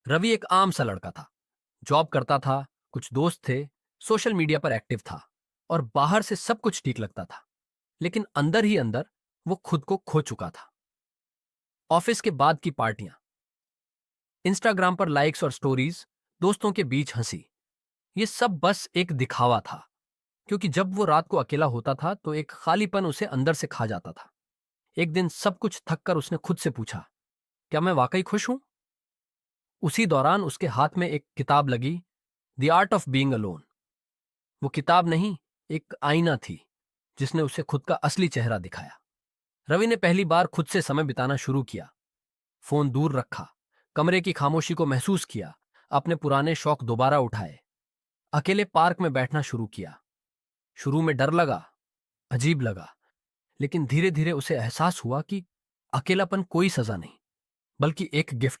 रवि एक आम सा लड़का था। जॉब करता था, कुछ दोस्त थे, सोशल मीडिया पर एक्टिव था और बाहर से सब कुछ ठीक लगता था। लेकिन अंदर ही अंदर वो खुद को खो चुका था। ऑफिस के बाद की पार्टियां, इंस्टाग्राम पर लाइक्स और स्टोरीज, दोस्तों के बीच हंसी, ये सब बस एक दिखावा था। क्योंकि जब वो रात को अकेला होता था तो एक खालीपन उसे अंदर से खा जाता था। एक दिन सब कुछ थक कर उसने खुद से पूछा, क्या मैं वाकई खुश हूं? उसी दौरान उसके हाथ में एक किताब लगी, the art of being alone. वो किताब नहीं, एक आईना थी जिसने उसे खुद का असली चेहरा दिखाया। रवि ने पहली बार खुद से समय बिताना शुरू किया। फोन दूर रखा, कमरे की खामोशी को महसूस किया, अपने पुराने शौक दोबारा उठाए, अकेले पार्क में बैठना शुरू किया। शुरू में डर लगा, अजीब लगा, लेकिन धीरे धीरे उसे एहसास हुआ कि अकेलापन कोई सजा नहीं, बल्कि एक गिफ्ट।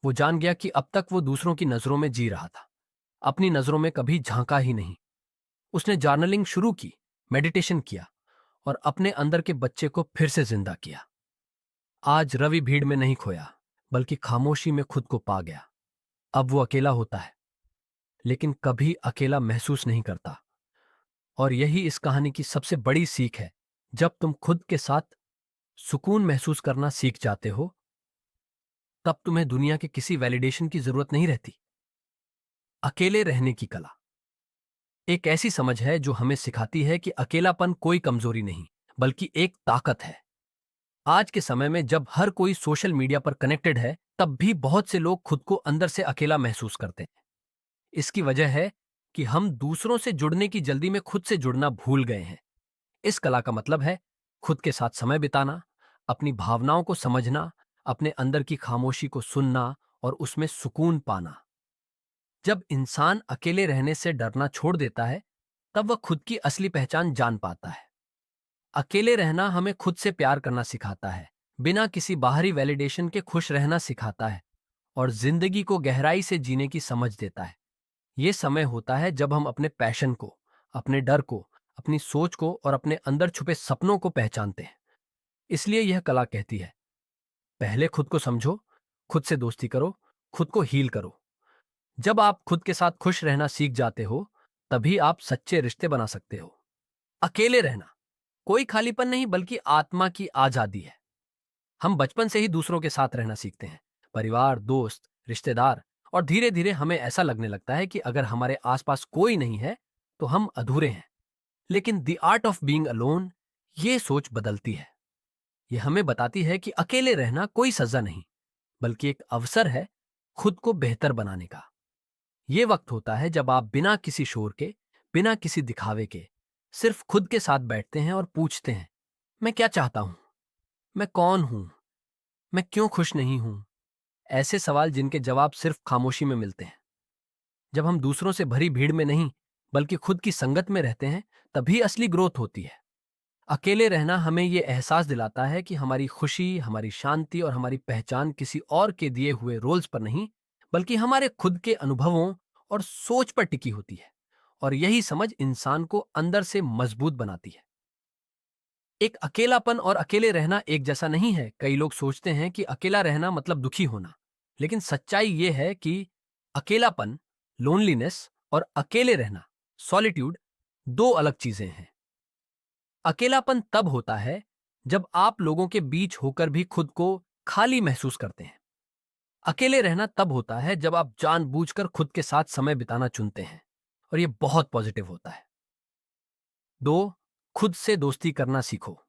वो जान गया कि अब तक वो दूसरों की नजरों में जी रहा था, अपनी नजरों में कभी झांका ही नहीं। उसने जर्नलिंग शुरू की, मेडिटेशन किया और अपने अंदर के बच्चे को फिर से जिंदा किया। आज रवि भीड़ में नहीं खोया, बल्कि खामोशी में खुद को पा गया। अब वो अकेला होता है, लेकिन कभी अकेला महसूस नहीं करता। और यही इस कहानी की सबसे बड़ी सीख है। जब तुम खुद के साथ सुकून महसूस करना सीख जाते हो, तब तुम्हें दुनिया के किसी वैलिडेशन की जरूरत नहीं रहती। अकेले रहने की कला एक ऐसी समझ है जो हमें सिखाती है कि अकेलापन कोई कमजोरी नहीं, बल्कि एक ताकत है। आज के समय में जब हर कोई सोशल मीडिया पर कनेक्टेड है, तब भी बहुत से लोग खुद को अंदर से अकेला महसूस करते हैं। इसकी वजह है कि हम दूसरों से जुड़ने की जल्दी में खुद से जुड़ना भूल गए हैं। इस कला का मतलब है खुद के साथ समय बिताना, अपनी भावनाओं को समझना, अपने अंदर की खामोशी को सुनना और उसमें सुकून पाना। जब इंसान अकेले रहने से डरना छोड़ देता है, तब वह खुद की असली पहचान जान पाता है। अकेले रहना हमें खुद से प्यार करना सिखाता है, बिना किसी बाहरी वैलिडेशन के खुश रहना सिखाता है और जिंदगी को गहराई से जीने की समझ देता है। ये समय होता है जब हम अपने पैशन को, अपने डर को, अपनी सोच को और अपने अंदर छुपे सपनों को पहचानते हैं। इसलिए यह कला कहती है, पहले खुद को समझो, खुद से दोस्ती करो, खुद को हील करो। जब आप खुद के साथ खुश रहना सीख जाते हो, तभी आप सच्चे रिश्ते बना सकते हो। अकेले रहना कोई खालीपन नहीं, बल्कि आत्मा की आजादी है। हम बचपन से ही दूसरों के साथ रहना सीखते हैं, परिवार, दोस्त, रिश्तेदार, और धीरे धीरे हमें ऐसा लगने लगता है कि अगर हमारे आसपास कोई नहीं है तो हम अधूरे हैं। लेकिन the art of being alone ये सोच बदलती है। ये हमें बताती है कि अकेले रहना कोई सजा नहीं, बल्कि एक अवसर है खुद को बेहतर बनाने का। ये वक्त होता है जब आप बिना किसी शोर के, बिना किसी दिखावे के, सिर्फ खुद के साथ बैठते हैं और पूछते हैं, मैं क्या चाहता हूं? मैं कौन हूं? मैं क्यों खुश नहीं हूं? ऐसे सवाल जिनके जवाब सिर्फ खामोशी में मिलते हैं। जब हम दूसरों से भरी भीड़ में नहीं, बल्कि खुद की संगत में रहते हैं, तभी असली ग्रोथ होती है। अकेले रहना हमें यह एहसास दिलाता है कि हमारी खुशी, हमारी शांति और हमारी पहचान किसी और के दिए हुए रोल्स पर नहीं, बल्कि हमारे खुद के अनुभवों और सोच पर टिकी होती है। और यही समझ इंसान को अंदर से मजबूत बनाती है। एक अकेलापन और अकेले रहना एक जैसा नहीं है। कई लोग सोचते हैं कि अकेला रहना मतलब दुखी होना, लेकिन सच्चाई यह है कि अकेलापन, लोनलीनेस, और अकेले रहना, सॉलिट्यूड, दो अलग चीजें हैं। अकेलापन तब होता है जब आप लोगों के बीच होकर भी खुद को खाली महसूस करते हैं। अकेले रहना तब होता है जब आप जानबूझकर खुद के साथ समय बिताना चुनते हैं, और यह बहुत पॉजिटिव होता है। दो, खुद से दोस्ती करना सीखो।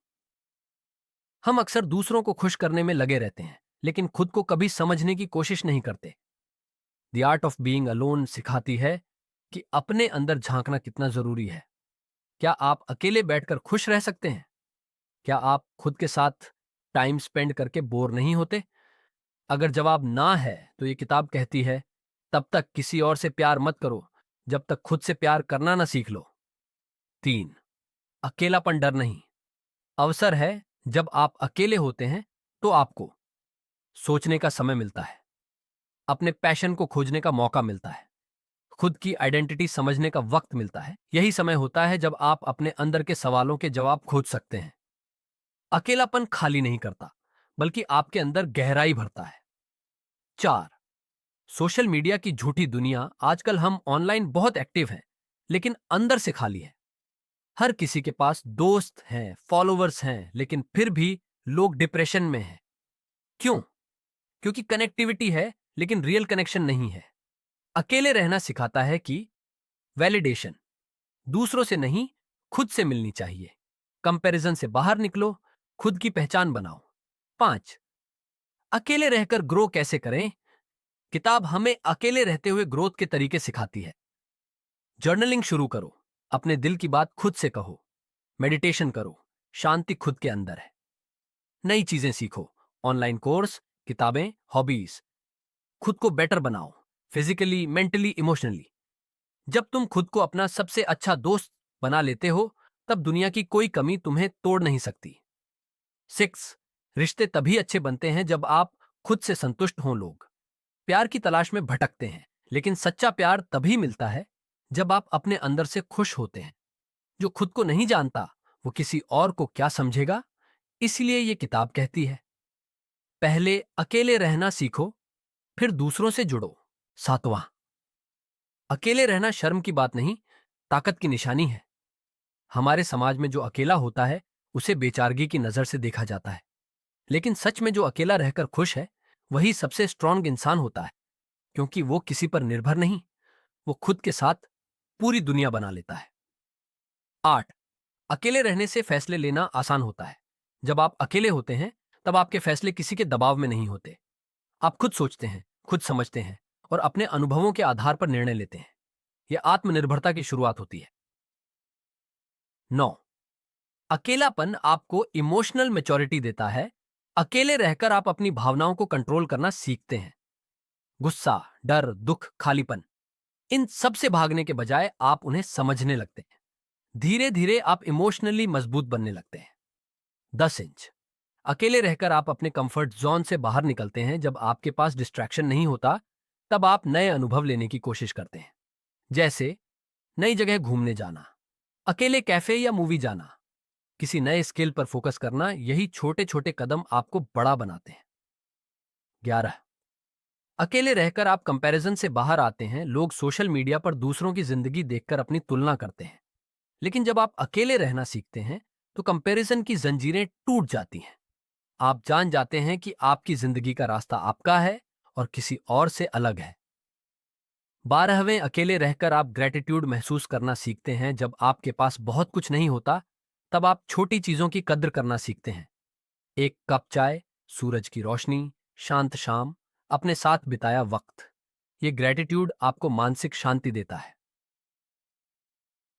हम अक्सर दूसरों को खुश करने में लगे रहते हैं, लेकिन खुद को कभी समझने की कोशिश नहीं करते। The art of being alone सिखाती है कि अपने अंदर झांकना कितना जरूरी है। क्या आप अकेले बैठकर खुश रह सकते हैं? क्या आप खुद के साथ टाइम स्पेंड करके बोर नहीं होते? अगर जवाब ना है, तो ये किताब कहती है, तब तक किसी और से प्यार मत करो जब तक खुद से प्यार करना ना सीख लो। तीन, अकेलापन डर नहीं, अवसर है। जब आप अकेले होते हैं तो आपको सोचने का समय मिलता है, अपने पैशन को खोजने का मौका मिलता है, खुद की आइडेंटिटी समझने का वक्त मिलता है। यही समय होता है जब आप अपने अंदर के सवालों के जवाब खोज सकते हैं। अकेलापन खाली नहीं करता, बल्कि आपके अंदर गहराई भरता है। चार, सोशल मीडिया की झूठी दुनिया। आजकल हम ऑनलाइन बहुत एक्टिव हैं, लेकिन अंदर से खाली है। हर किसी के पास दोस्त हैं, फॉलोवर्स हैं, लेकिन फिर भी लोग डिप्रेशन में हैं। क्यों? क्योंकि कनेक्टिविटी है, लेकिन रियल कनेक्शन नहीं है। अकेले रहना सिखाता है कि वैलिडेशन दूसरों से नहीं, खुद से मिलनी चाहिए। कंपैरिजन से बाहर निकलो, खुद की पहचान बनाओ। 5, अकेले रहकर ग्रो कैसे करें? किताब हमें अकेले रहते हुए ग्रोथ के तरीके सिखाती है। जर्नलिंग शुरू करो, अपने दिल की बात खुद से कहो। मेडिटेशन करो, शांति खुद के अंदर है। नई चीजें सीखो, ऑनलाइन कोर्स, किताबें, हॉबीज। खुद को बेटर बनाओ, फिजिकली, मेंटली, इमोशनली। जब तुम खुद को अपना सबसे अच्छा दोस्त बना लेते हो, तब दुनिया की कोई कमी तुम्हें तोड़ नहीं सकती। 6, रिश्ते तभी अच्छे बनते हैं जब आप खुद से संतुष्ट हों। लोग प्यार की तलाश में भटकते हैं, लेकिन सच्चा प्यार तभी मिलता है जब आप अपने अंदर से खुश होते हैं। जो खुद को नहीं जानता, वो किसी और को क्या समझेगा? इसलिए ये किताब कहती है, पहले अकेले रहना सीखो, फिर दूसरों से जुड़ो। 7वां, अकेले रहना शर्म की बात नहीं, ताकत की निशानी है। हमारे समाज में जो अकेला होता है, उसे बेचारगी की नजर से देखा जाता है, लेकिन सच में जो अकेला रहकर खुश है, वही सबसे स्ट्रांग इंसान होता है, क्योंकि वो किसी पर निर्भर नहीं, वो खुद के साथ पूरी दुनिया बना लेता है। 8, अकेले रहने से फैसले लेना आसान होता है। जब आप अकेले होते हैं, तब आपके फैसले किसी के दबाव में नहीं होते। आप खुद सोचते हैं, खुद समझते हैं और अपने अनुभवों के आधार पर निर्णय लेते हैं। यह आत्मनिर्भरता की शुरुआत होती है। 9, अकेलापन आपको इमोशनल मैच्योरिटी देता है। अकेले रहकर आप अपनी भावनाओं को कंट्रोल करना सीखते हैं। गुस्सा, डर, दुख, खालीपन, इन सब से भागने के बजाय आप उन्हें समझने लगते हैं। धीरे धीरे आप इमोशनली मजबूत बनने लगते हैं। 10 इंच, अकेले रहकर आप अपने कंफर्ट जोन से बाहर निकलते हैं। जब आपके पास डिस्ट्रैक्शन नहीं होता, तब आप नए अनुभव लेने की कोशिश करते हैं, जैसे नई जगह घूमने जाना, अकेले कैफे या मूवी जाना, किसी नए स्किल पर फोकस करना। यही छोटे छोटे कदम आपको बड़ा बनाते हैं। 11, अकेले रहकर आप कंपैरिजन से बाहर आते हैं। लोग सोशल मीडिया पर दूसरों की जिंदगी देखकर अपनी तुलना करते हैं, लेकिन जब आप अकेले रहना सीखते हैं, तो कंपैरिजन की जंजीरें टूट जाती हैं। आप जान जाते हैं कि आपकी जिंदगी का रास्ता आपका है और किसी और से अलग है। 12वें, अकेले रहकर आप ग्रेटिट्यूड महसूस करना सीखते हैं। जब आपके पास बहुत कुछ नहीं होता, तब आप छोटी चीजों की कद्र करना सीखते हैं। एक कप चाय, सूरज की रोशनी, शांत शाम, अपने साथ बिताया वक्त। ये ग्रेटिट्यूड आपको मानसिक शांति देता है।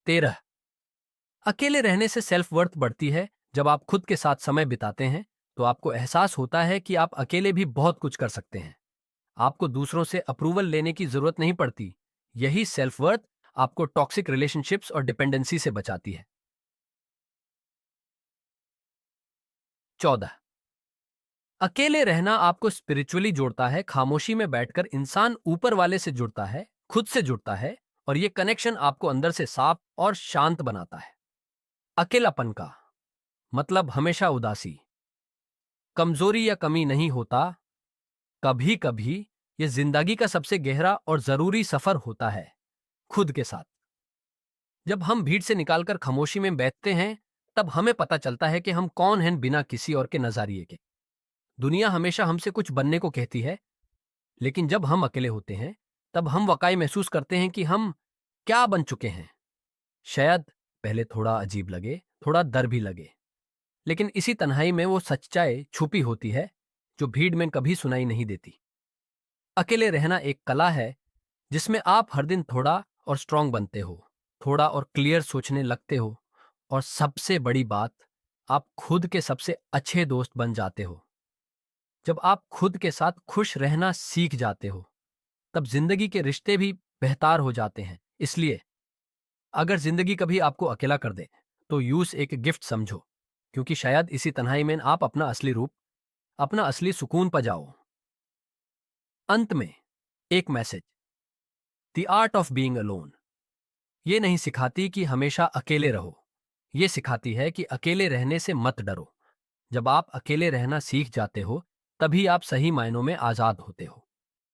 13, अकेले रहने से सेल्फ वर्थ बढ़ती है। जब आप खुद के साथ समय बिताते हैं, तो आपको एहसास होता है कि आप अकेले भी बहुत कुछ कर सकते हैं। आपको दूसरों से अप्रूवल लेने की जरूरत नहीं पड़ती। यही सेल्फ वर्थ आपको टॉक्सिक रिलेशनशिप्स और डिपेंडेंसी से बचाती है। 14, अकेले रहना आपको स्पिरिचुअली जोड़ता है। खामोशी में बैठकर इंसान ऊपर वाले से जुड़ता है, खुद से जुड़ता है, और ये कनेक्शन आपको अंदर से साफ और शांत बनाता है। अकेलापन का मतलब हमेशा उदासी, कमजोरी या कमी नहीं होता। कभी कभी ये जिंदगी का सबसे गहरा और जरूरी सफर होता है, खुद के साथ। जब हम भीड़ से निकालकर खामोशी में बैठते हैं, तब हमें पता चलता है कि हम कौन हैं बिना किसी और के नजरिए के। दुनिया हमेशा हमसे कुछ बनने को कहती है, लेकिन जब हम अकेले होते हैं, तब हम वाकई महसूस करते हैं कि हम क्या बन चुके हैं। शायद पहले थोड़ा अजीब लगे, थोड़ा डर भी लगे, लेकिन इसी तन्हाई में वो सच्चाई छुपी होती है जो भीड़ में कभी सुनाई नहीं देती। अकेले रहना एक कला है, जिसमें आप हर दिन थोड़ा और स्ट्रांग बनते हो, थोड़ा और क्लियर सोचने लगते हो, और सबसे बड़ी बात, आप खुद के सबसे अच्छे दोस्त बन जाते हो। जब आप खुद के साथ खुश रहना सीख जाते हो, तब जिंदगी के रिश्ते भी बेहतर हो जाते हैं। इसलिए अगर जिंदगी कभी आपको अकेला कर दे, तो यूं एक गिफ्ट समझो, क्योंकि शायद इसी तन्हाई में आप अपना असली रूप, अपना असली सुकून पा जाओ। अंत में एक message, the art of being alone ये नहीं सिखाती कि हमेशा अकेले रहो, ये सिखाती है कि अकेले रहने से मत डरो। जब आप अकेले रहना सीख जाते हो, तभी आप सही मायनों में आजाद होते हो।